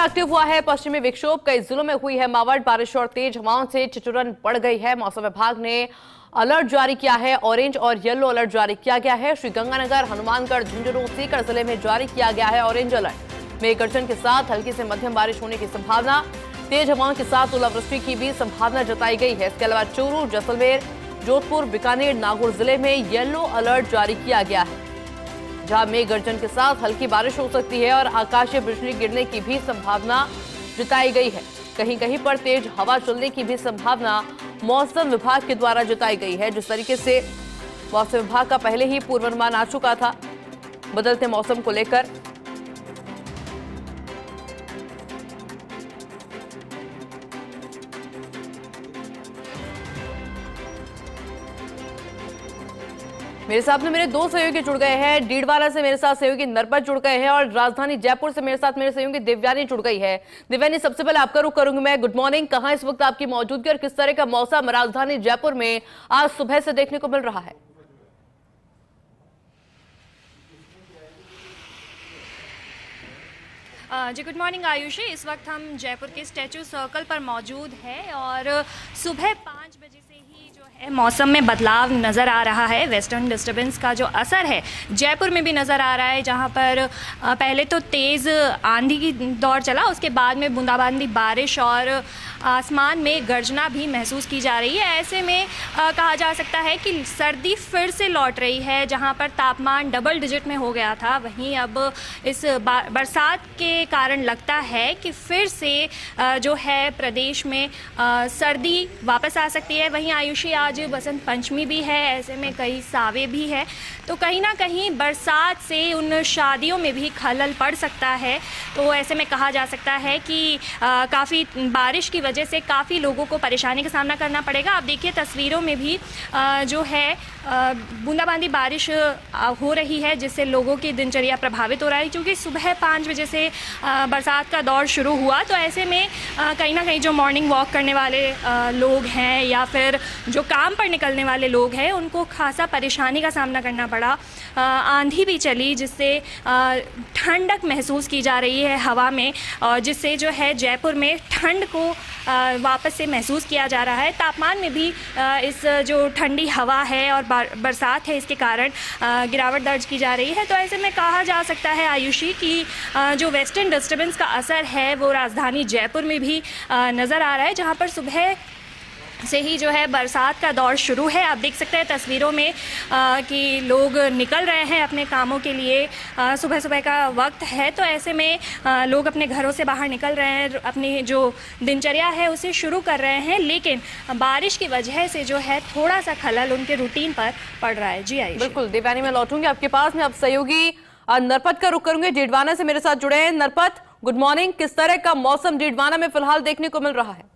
Active हुआ है पश्चिमी विक्षोभ, कई जिलों में हुई है मावट, बारिश और तेज हवाओं से ठिठुरन बढ़ गई है। मौसम विभाग ने अलर्ट जारी किया है, ऑरेंज और येलो अलर्ट जारी किया गया है। श्रीगंगानगर, हनुमानगढ़, झुंझुनू, सीकर जिले में जारी किया गया है ऑरेंज अलर्ट। मेघ गर्जन के साथ हल्की से मध्यम बारिश होने की संभावना, तेज हवाओं के साथ ओलावृष्टि की भी संभावना जताई गई है। इसके अलावा चूरू, जैसलमेर, जोधपुर, बीकानेर, नागौर जिले में येलो अलर्ट जारी किया गया है, जहां मेघ गर्जन के साथ हल्की बारिश हो सकती है और आकाशीय बिजली गिरने की भी संभावना जताई गई है। कहीं कहीं पर तेज हवा चलने की भी संभावना मौसम विभाग के द्वारा जताई गई है। जिस तरीके से मौसम विभाग का पहले ही पूर्वानुमान आ चुका था बदलते मौसम को लेकर, मेरे साथ में मेरे दो सहयोगी जुड़ गए हैं। डीडवाना से मेरे साथ सहयोगी नरपत जुड़ गए हैं और राजधानी जयपुर से मेरे साथ मेरे सहयोगी दिव्यानी जुड़ गई है। दिव्यानी, सबसे पहले आपका रुख करूंगी मैं। गुड मॉर्निंग, कहां इस वक्त आपकी मौजूदगी और किस तरह का मौसम राजधानी जयपुर में आज सुबह से देखने को मिल रहा है? जी गुड मॉर्निंग आयुषी। इस वक्त हम जयपुर के स्टैचू सर्कल पर मौजूद हैं और सुबह 5 बजे से ही जो है मौसम में बदलाव नज़र आ रहा है। वेस्टर्न डिस्टर्बेंस का जो असर है जयपुर में भी नज़र आ रहा है, जहां पर पहले तो तेज़ आंधी की दौर चला, उसके बाद में बूंदाबांदी बारिश और आसमान में गर्जना भी महसूस की जा रही है। ऐसे में कहा जा सकता है कि सर्दी फिर से लौट रही है। जहां पर तापमान डबल डिजिट में हो गया था, वहीं अब इस बरसात के कारण लगता है कि फिर से जो है प्रदेश में सर्दी वापस आ सकती है। वहीं आयुषी आज बसंत पंचमी भी है, ऐसे में कई सावे भी है, तो कहीं ना कहीं बरसात से उन शादियों में भी खलल पड़ सकता है। तो ऐसे में कहा जा सकता है कि काफ़ी बारिश की वजह से काफ़ी लोगों को परेशानी का सामना करना पड़ेगा। आप देखिए तस्वीरों में भी जो है बूंदाबांदी बारिश हो रही है, जिससे लोगों की दिनचर्या प्रभावित हो रहा है, क्योंकि सुबह 5 बजे से बरसात का दौर शुरू हुआ। तो ऐसे में कहीं ना कहीं जो मॉर्निंग वॉक करने वाले लोग हैं या फिर जो काम पर निकलने वाले लोग हैं, उनको खासा परेशानी का सामना करना पड़ा। आंधी भी चली, जिससे ठंडक महसूस की जा रही है हवा में, और जिससे जो है जयपुर में ठंड को वापस से महसूस किया जा रहा है। तापमान में भी इस जो ठंडी हवा है और बरसात है, इसके कारण गिरावट दर्ज की जा रही है। तो ऐसे में कहा जा सकता है आयुषी कि जो वेस्टर्न डिस्टर्बेंस का असर है वो राजधानी जयपुर में भी नज़र आ रहा है, जहां पर सुबह से ही जो है बरसात का दौर शुरू है। आप देख सकते हैं तस्वीरों में कि लोग निकल रहे हैं अपने कामों के लिए। सुबह सुबह का वक्त है, तो ऐसे में लोग अपने घरों से बाहर निकल रहे हैं, अपनी जो दिनचर्या है उसे शुरू कर रहे हैं, लेकिन बारिश की वजह से जो है थोड़ा सा खलल उनके रूटीन पर पड़ रहा है। जी आयुष। बिल्कुल दिव्यानी, मैं लौटूंगी आपके पास में। अब सहयोगी नरपत का रुख करूंगे, डीडवाना से मेरे साथ जुड़े हैं। नरपत, गुड मॉर्निंग, किस तरह का मौसम डीडवाना में फिलहाल देखने को मिल रहा है?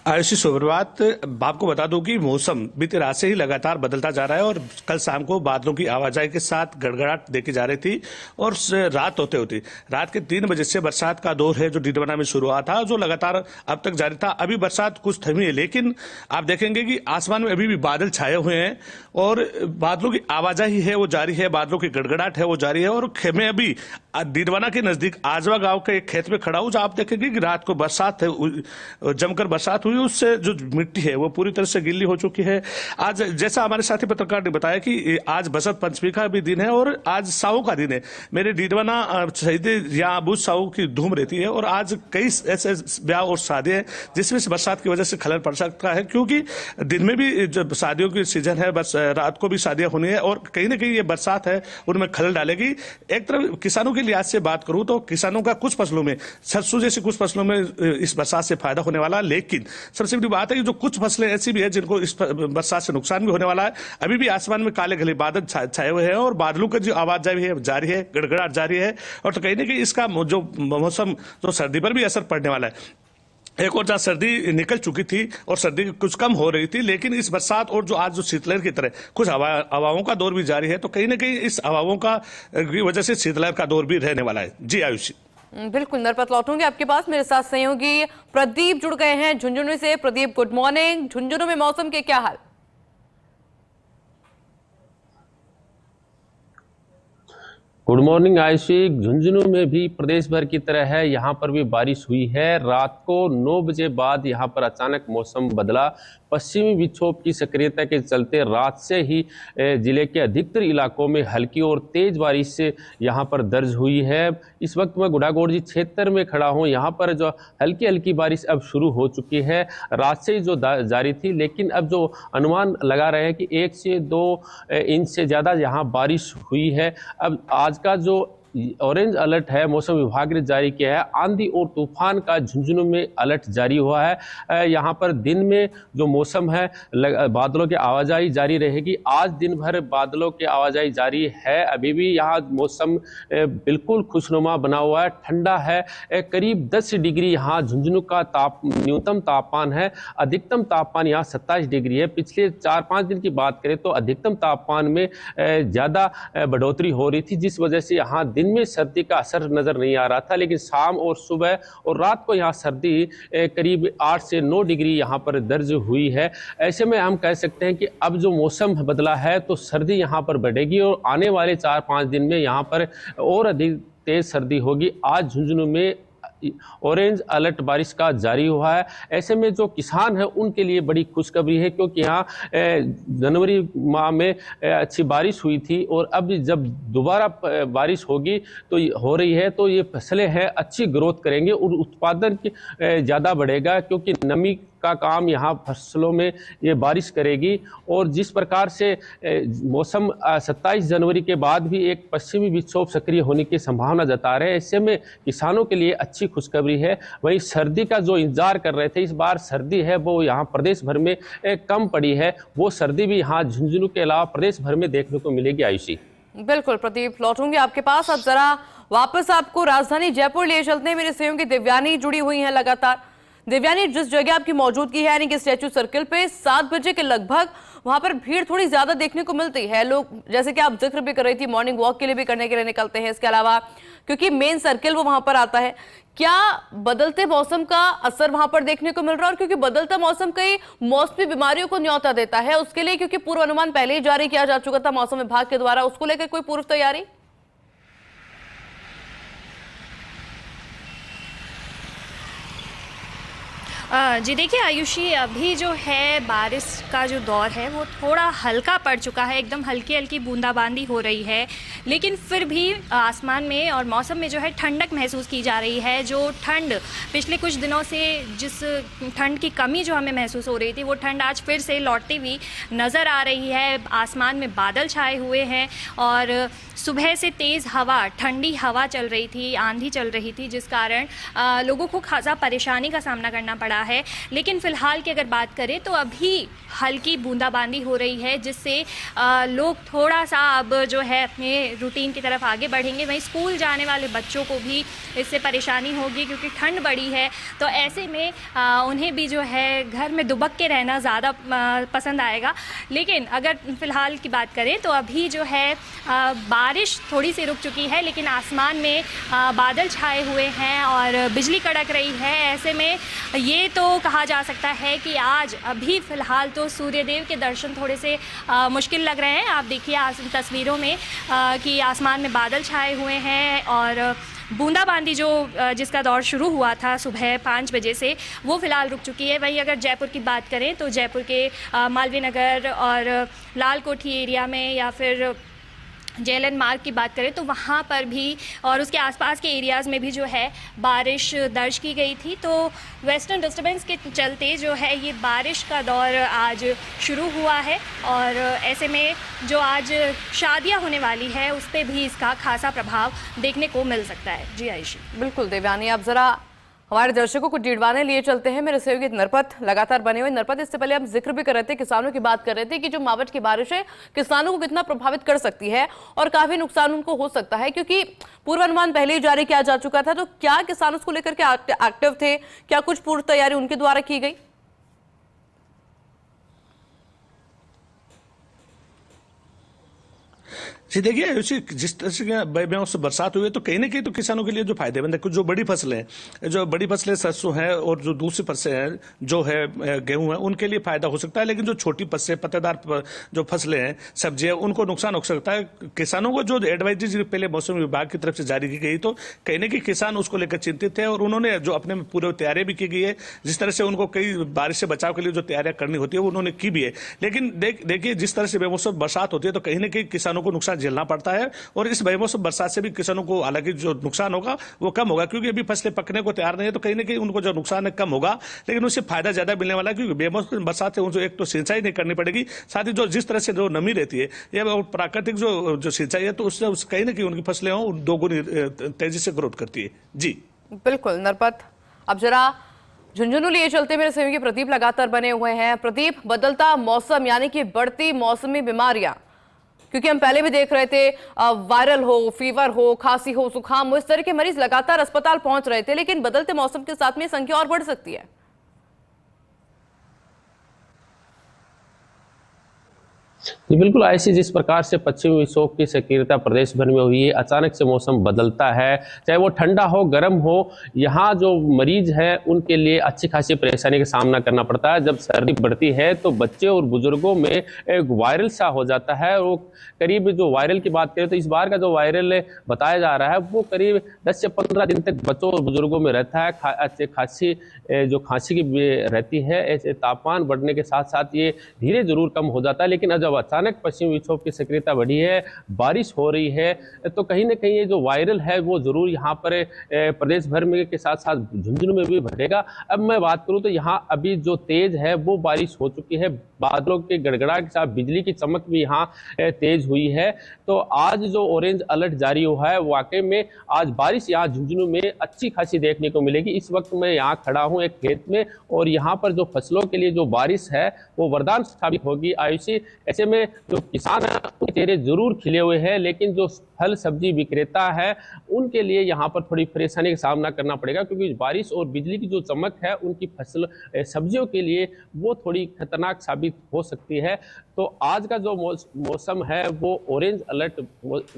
आयुषी सुप्रभात। आपको बता दूं कि मौसम बीती रात से ही लगातार बदलता जा रहा है और कल शाम को बादलों की आवाजाही के साथ गड़गड़ाहट देखी जा रही थी और रात होते होती रात के 3 बजे से बरसात का दौर है जो डीडवाना में शुरू हुआ था, जो लगातार अब तक जारी था। अभी बरसात कुछ थमी है, लेकिन आप देखेंगे कि आसमान में अभी भी बादल छाए हुए हैं और बादलों की आवाजाही है वो जारी है, बादलों की गड़गड़ाहट है वो जारी है। और मैं अभी डीडवाना के नजदीक आजवा गांव के एक खेत में खड़ा हूं, जहां आप देखेंगे कि रात को बरसात है, जमकर बरसात हुई, उससे जो मिट्टी है वो पूरी तरह से गीली हो चुकी है। आज जैसा हमारे साथी पत्रकार ने बताया कि आज बसंत पंचमी का भी दिन है और आज सावों का दिन है। मेरे डीडवाना शहीद यहाँ बुध सावों की धूम रहती है और आज कई ऐसे ब्याह और शादियां हैं जिसमें से बरसात की वजह से खलल पड़ सकता है, क्योंकि दिन में भी जब शादियों की सीजन है, बस रात को भी शादियां होनी है और कहीं ना कहीं ये बरसात है उनमें खलल डालेगी। एक तरफ किसानों के लिहाज से बात करूं तो किसानों का कुछ फसलों में, सरसों जैसी कुछ फसलों में इस बरसात से फायदा होने वाला, लेकिन सबसे बड़ी बात है कि जो कुछ फसलें ऐसी भी है जिनको इस बरसात से नुकसान भी होने वाला है। अभी भी आसमान में काले घने बादल छाए हुए हैं और बादलों की जो आवाज जारी है, गड़गड़ाहट जारी है, और तो कहीं ना कहीं इसका जो मौसम जो सर्दी पर भी असर पड़ने वाला है। एक और जहाँ सर्दी निकल चुकी थी और सर्दी कुछ कम हो रही थी, लेकिन इस बरसात और जो आज जो शीतलहर की तरह कुछ हवाओं का दौर भी जारी है, तो कहीं ना कहीं इस हवाओं का की वजह से शीतलहर का दौर भी रहने वाला है। जी आयुषी। बिल्कुल नरपत, लौटूंगे आपके पास। मेरे साथ सहयोगी प्रदीप जुड़ गए हैं झुंझुनू से। Pradeep, good morning. झुंझुनू में मौसम के क्या हाल? Good morning Ayushi. झुंझुनू में भी प्रदेश भर की तरह है, यहाँ पर भी बारिश हुई है। रात को 9 बजे बाद यहाँ पर अचानक मौसम बदला। पश्चिमी विक्षोभ की सक्रियता के चलते रात से ही जिले के अधिकतर इलाकों में हल्की और तेज बारिश यहाँ पर दर्ज हुई है। इस वक्त मैं गुढ़ागोड़जी क्षेत्र में खड़ा हूँ। यहाँ पर जो हल्की हल्की बारिश अब शुरू हो चुकी है, रात से ही जो जारी थी, लेकिन अब जो अनुमान लगा रहे हैं कि 1 से 2 इंच से ज़्यादा यहाँ बारिश हुई है। अब आज का जो ऑरेंज अलर्ट है मौसम विभाग ने जारी किया है, आंधी और तूफान का झुंझुनू में अलर्ट जारी हुआ है। यहाँ पर दिन में जो मौसम है बादलों की आवाजाही जारी रहेगी। आज दिन भर बादलों की आवाजाही जारी है। अभी भी यहाँ मौसम बिल्कुल खुशनुमा बना हुआ है, ठंडा है। करीब 10 डिग्री यहाँ झुंझुनू का न्यूनतम तापमान है। अधिकतम तापमान यहाँ 27 डिग्री है। पिछले 4-5 दिन की बात करें तो अधिकतम तापमान में ज़्यादा बढ़ोतरी हो रही थी, जिस वजह से यहाँ दिन में सर्दी का असर नजर नहीं आ रहा था, लेकिन शाम और सुबह और रात को यहाँ सर्दी करीब 8 से 9 डिग्री यहाँ पर दर्ज हुई है। ऐसे में हम कह सकते हैं कि अब जो मौसम बदला है तो सर्दी यहाँ पर बढ़ेगी और आने वाले 4-5 दिन में यहाँ पर और अधिक तेज सर्दी होगी। आज झुंझुनू में ऑरेंज अलर्ट बारिश का जारी हुआ है। ऐसे में जो किसान है उनके लिए बड़ी खुशखबरी है, क्योंकि यहाँ जनवरी माह में अच्छी बारिश हुई थी और अब जब दोबारा बारिश होगी तो हो रही है, तो ये फसलें हैं अच्छी ग्रोथ करेंगे और उत्पादन ज़्यादा बढ़ेगा, क्योंकि नमी का काम यहाँ फसलों में ये बारिश करेगी। और जिस प्रकार से मौसम 27 जनवरी के बाद भी एक पश्चिमी विक्षोभ सक्रिय होने की संभावना जता रहे हैं, ऐसे में किसानों के लिए अच्छी खुशखबरी है। वहीं सर्दी का जो इंतजार कर रहे थे, इस बार सर्दी है वो यहाँ प्रदेश भर में कम पड़ी है। वो सर्दी भी यहाँ झुंझुनू के अलावा प्रदेश भर में देखने को मिलेगी। आयुषी, बिल्कुल प्रदीप, लौटूंगी आपके पास। अब जरा वापस आपको राजधानी जयपुर ले चलते हैं। मेरे सहयोगी दिव्यानी जुड़ी हुई है लगातार। दिव्यानी, जिस जगह आपकी मौजूदगी है यानी कि स्टैचू सर्किल पे 7 बजे के लगभग वहां पर भीड़ थोड़ी ज्यादा देखने को मिलती है। लोग, जैसे कि आप जिक्र भी कर रही थी, मॉर्निंग वॉक के लिए भी करने के लिए निकलते हैं। इसके अलावा क्योंकि मेन सर्किल वो वहां पर आता है, क्या बदलते मौसम का असर वहां पर देखने को मिल रहा है? और क्योंकि बदलता मौसम कई मौसमी बीमारियों को न्योता देता है, उसके लिए क्योंकि पूर्व अनुमान पहले ही जारी किया जा चुका था मौसम विभाग के द्वारा, उसको लेकर कोई पूर्व तैयारी? जी देखिए आयुषी, अभी जो है बारिश का जो दौर है वो थोड़ा हल्का पड़ चुका है। एकदम हल्की हल्की बूंदाबांदी हो रही है, लेकिन फिर भी आसमान में और मौसम में जो है ठंडक महसूस की जा रही है। जो ठंड पिछले कुछ दिनों से, जिस ठंड की कमी जो हमें महसूस हो रही थी, वो ठंड आज फिर से लौटती हुई नज़र आ रही है। आसमान में बादल छाए हुए हैं और सुबह से तेज़ हवा, ठंडी हवा चल रही थी, आंधी चल रही थी, जिस कारण लोगों को खासा परेशानी का सामना करना पड़ा है। लेकिन फिलहाल की अगर बात करें तो अभी हल्की बूंदाबांदी हो रही है, जिससे लोग थोड़ा सा अब जो है अपने रूटीन की तरफ आगे बढ़ेंगे। वहीं स्कूल जाने वाले बच्चों को भी इससे परेशानी होगी, क्योंकि ठंड बढ़ी है। तो ऐसे में उन्हें भी जो है घर में दुबक के रहना ज़्यादा पसंद आएगा। लेकिन अगर फ़िलहाल की बात करें तो अभी जो है बारिश थोड़ी सी रुक चुकी है, लेकिन आसमान में बादल छाए हुए हैं और बिजली कड़क रही है। ऐसे में ये तो कहा जा सकता है कि आज अभी फ़िलहाल तो सूर्यदेव के दर्शन थोड़े से मुश्किल लग रहे हैं। आप देखिए तस्वीरों में कि आसमान में बादल छाए हुए हैं और बूंदाबांदी जो जिसका दौर शुरू हुआ था सुबह 5 बजे से, वो फ़िलहाल रुक चुकी है। वहीं अगर जयपुर की बात करें तो जयपुर के मालवीय नगर और लाल कोठी एरिया में या फिर जेएलएन मार्ग की बात करें तो वहाँ पर भी और उसके आसपास के एरियाज़ में भी जो है बारिश दर्ज की गई थी। तो वेस्टर्न डिस्टर्बेंस के चलते जो है ये बारिश का दौर आज शुरू हुआ है और ऐसे में जो आज शादियाँ होने वाली है उस पर भी इसका खासा प्रभाव देखने को मिल सकता है। जी आयुषी। बिल्कुल देवयानी, आप जरा हमारे दर्शकों को डीडवाने लिए चलते हैं। मेरे सहयोगी नरपत लगातार बने हुए। नरपत, इससे पहले हम जिक्र भी कर रहे थे, किसानों की बात कर रहे थे कि जो मावठ की बारिश है किसानों को कितना प्रभावित कर सकती है और काफी नुकसान उनको हो सकता है, क्योंकि पूर्वानुमान पहले ही जारी किया जा चुका था। तो क्या किसान उसको लेकर के एक्टिव थे? क्या कुछ पूर्व तैयारी उनके द्वारा की गई? जी देखिए, जिस तरह से बेमौसम बरसात हुई है तो कहीं ना कहीं तो किसानों के लिए जो फायदेमंद है, कुछ जो बड़ी फसलें सरसों है और जो दूसरी फसलें हैं जो है गेहूं है, उनके लिए फायदा हो सकता है। लेकिन जो छोटी फसलें, पत्तेदार जो फसलें हैं, सब्जियां, उनको नुकसान हो सकता है। किसानों को जो एडवाइजरी पहले मौसम विभाग की तरफ से जारी की गई, तो कहीं ना कहीं किसान उसको लेकर चिंतित है और उन्होंने जो अपने पूरे तैयारियां भी की गई है, जिस तरह से उनको कई बारिश से बचाव के लिए जो तैयारियां करनी होती है वो उन्होंने की भी है। लेकिन देखिए, जिस तरह से बेमौसम बरसात होती है तो कहीं ना कहीं किसानों को नुकसान झेलना पड़ता है और इस बेमौसम बरसात से भी किसानों को हालांकि जो नुकसान होगा वो कम होगा, क्योंकि अभी फसलें पकने को तैयार नहीं है, तो कहीं ना कहीं उनको जो नुकसान है कम होगा, लेकिन उससे फायदा ज्यादा मिलने वाला है। क्योंकि बेमौसम बरसात से उनको एक तो सिंचाई नहीं करनी पड़ेगी, साथ ही जो जिस तरह से जो नमी रहती है या प्राकृतिक जो सिंचाई है, तो उससे कहीं ना कहीं उनकी फसलें दोगुनी तेजी से ग्रोथ करती है। जी बिल्कुल नरपत, अब जरा झुंझुनू लिए चलते मेरे सहयोगी प्रदीप लगातार बने हुए हैं। प्रदीप, बदलता मौसम यानी कि बढ़ती मौसमी बीमारियां, क्योंकि हम पहले भी देख रहे थे वायरल हो, फीवर हो, खांसी हो, जुकाम हो, इस तरह के मरीज लगातार अस्पताल पहुंच रहे थे, लेकिन बदलते मौसम के साथ में संख्या और बढ़ सकती है। जी बिल्कुल, ऐसी जिस प्रकार से पश्चिमी विक्षोभ की सक्रियता प्रदेश भर में हुई है, अचानक से मौसम बदलता है, चाहे वो ठंडा हो, गर्म हो, यहाँ जो मरीज है उनके लिए अच्छी खासी परेशानी का सामना करना पड़ता है। जब सर्दी बढ़ती है तो बच्चे और बुजुर्गों में एक वायरल सा हो जाता है। वो करीब, जो वायरल की बात करें तो इस बार का जो वायरल बताया जा रहा है वो करीब 10 से 15 दिन तक बच्चों और बुजुर्गों में रहता है। खांसी की रहती है, ऐसे तापमान बढ़ने के साथ साथ ये धीरे जरूर कम हो जाता है। लेकिन जब अचानक पश्चिमी विक्षोभ की सक्रियता बढ़ी है, बारिश हो रही है, तो कहीं ना कहीं ये जो वायरल है वो जरूर यहाँ पर प्रदेश भर में के साथ साथ झुंझुनू में भी बढ़ेगा। अब मैं बात करूँ तो यहाँ अभी जो तेज है वो बारिश हो चुकी है, बादलों के गड़गड़ा के साथ बिजली की चमक भी यहाँ तेज हुई है। तो आज जो ऑरेंज अलर्ट जारी हुआ है, वाकई में आज बारिश यहाँ झुंझुनू में अच्छी खासी देखने को मिलेगी। इस वक्त मैं यहाँ खड़ा हूँ एक खेत में, और यहाँ पर जो फसलों के लिए जो बारिश है वो वरदान साबित होगी। आयुषी, ऐसे में जो किसान है उनके चेहरे जरूर खिले हुए हैं, लेकिन जो फल सब्जी विक्रेता है उनके लिए यहाँ पर थोड़ी परेशानी का सामना करना पड़ेगा, क्योंकि बारिश और बिजली की जो चमक है उनकी फसल सब्जियों के लिए वो थोड़ी खतरनाक साबित हो सकती है। तो आज का जो मौसम है वो ऑरेंज अलर्ट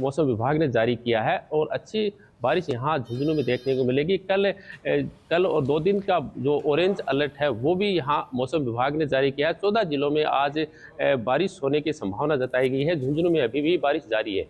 मौसम विभाग ने जारी किया है और अच्छी बारिश यहाँ झुंझुनू में देखने को मिलेगी। कल और 2 दिन का जो ऑरेंज अलर्ट है वो भी यहाँ मौसम विभाग ने जारी किया है। 14 जिलों में आज बारिश होने की संभावना जताई गई है। झुंझुनू में अभी भी बारिश जारी है।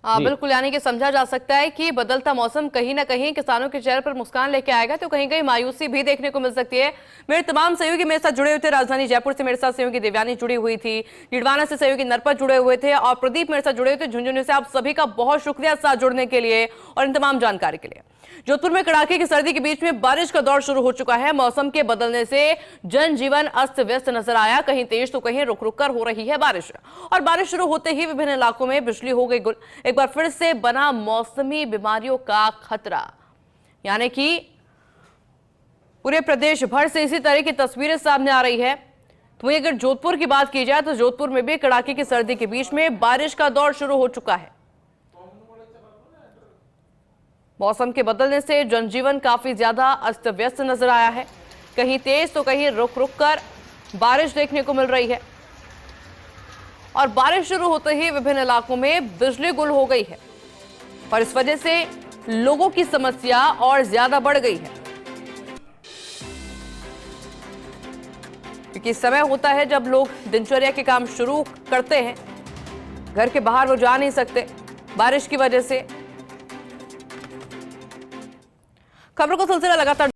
बिल्कुल, यानी कि समझा जा सकता है कि बदलता मौसम कहीं ना कहीं किसानों के चेहरे पर मुस्कान लेके आएगा, तो कहीं कहीं मायूसी भी देखने को मिल सकती है। मेरे तमाम सहयोगी मेरे साथ जुड़े हुए थे। राजधानी जयपुर से मेरे साथ सहयोगी देवयानी जुड़ी हुई थी, निडवाना से सहयोगी नरपत जुड़े हुए थे, और प्रदीप मेरे साथ जुड़े हुए थे झुंझुनू से। आप सभी का बहुत शुक्रिया साथ जुड़ने के लिए और इन तमाम जानकारी के लिए। जोधपुर में कड़ाके की सर्दी के बीच में बारिश का दौर शुरू हो चुका है। मौसम के बदलने से जनजीवन अस्त व्यस्त नजर आया, कहीं तेज तो कहीं रुक रुक कर हो रही है बारिश, और बारिश शुरू होते ही विभिन्न इलाकों में बिजली हो गई गुल। एक बार फिर से बना मौसमी बीमारियों का खतरा, यानी कि पूरे प्रदेश भर से इसी तरह की तस्वीरें सामने आ रही है। तो वहीं अगर जोधपुर की बात की जाए तो जोधपुर में भी कड़ाके की सर्दी के बीच में बारिश का दौर शुरू हो चुका है। मौसम के बदलने से जनजीवन काफी ज्यादा अस्त व्यस्त नजर आया है, कहीं तेज तो कहीं रुक रुक कर बारिश देखने को मिल रही है, और बारिश शुरू होते ही विभिन्न इलाकों में बिजली गुल हो गई है, और इस वजह से लोगों की समस्या और ज्यादा बढ़ गई है। क्योंकि समय होता है जब लोग दिनचर्या के काम शुरू करते हैं, घर के बाहर वो जा नहीं सकते बारिश की वजह से। खबरों का सिलसिला लगातार